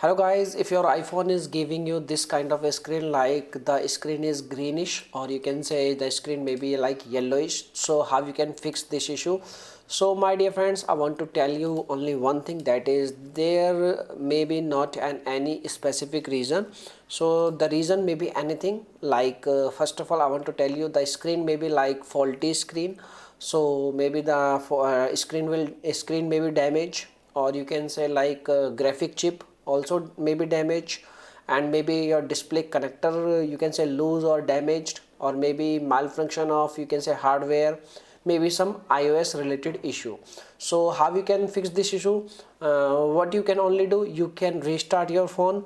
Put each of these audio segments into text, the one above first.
Hello guys, if your iPhone is giving you this kind of a screen, like the screen is greenish or you can say the screen may be like yellowish, so how you can fix this issue? So my dear friends, I want to tell you only one thing, that is there may be not any specific reason. So the reason may be anything, like first of all I want to tell you the screen may be like faulty screen. So maybe the screen may be damaged, or you can say like graphic chip also may be damaged, and maybe your display connector you can say loose or damaged, or maybe malfunction of you can say hardware, maybe some iOS related issue. So how you can fix this issue? What you can only do, you can restart your phone.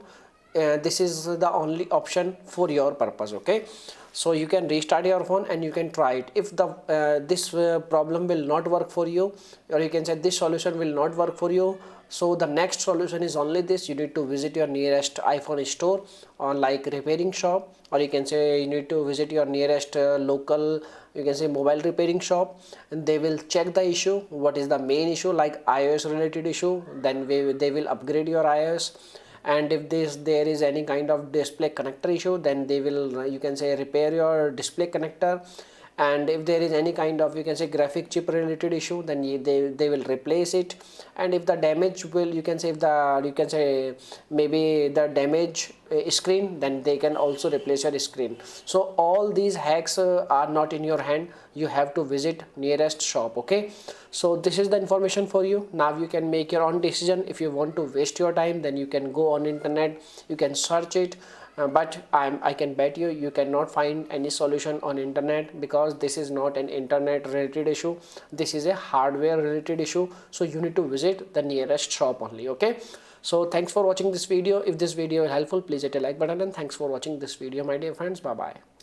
This is the only option for your purpose. Okay, so you can restart your phone and you can try it. If the this problem will not work for you, or you can say this solution will not work for you, so the next solution is only this: you need to visit your nearest iPhone store or like repairing shop, or you can say you need to visit your nearest local you can say mobile repairing shop, and they will check the issue, what is the main issue, like iOS related issue. Then they will upgrade your iOS, and if there is any kind of display connector issue, then they will you can say repair your display connector. And if there is any kind of you can say graphic chip related issue, then they will replace it. And if the damage will you can say if the you can say maybe the damage screen, then they can also replace your screen. So all these hacks are not in your hand, you have to visit nearest shop. Okay, so this is the information for you. Now you can make your own decision. If you want to waste your time, then you can go on internet, you can search it. But I can bet you cannot find any solution on internet, because this is not an internet related issue, this is a hardware related issue. So you need to visit the nearest shop only. Okay, so thanks for watching this video. If this video is helpful, please hit a like button, and thanks for watching this video my dear friends. Bye bye.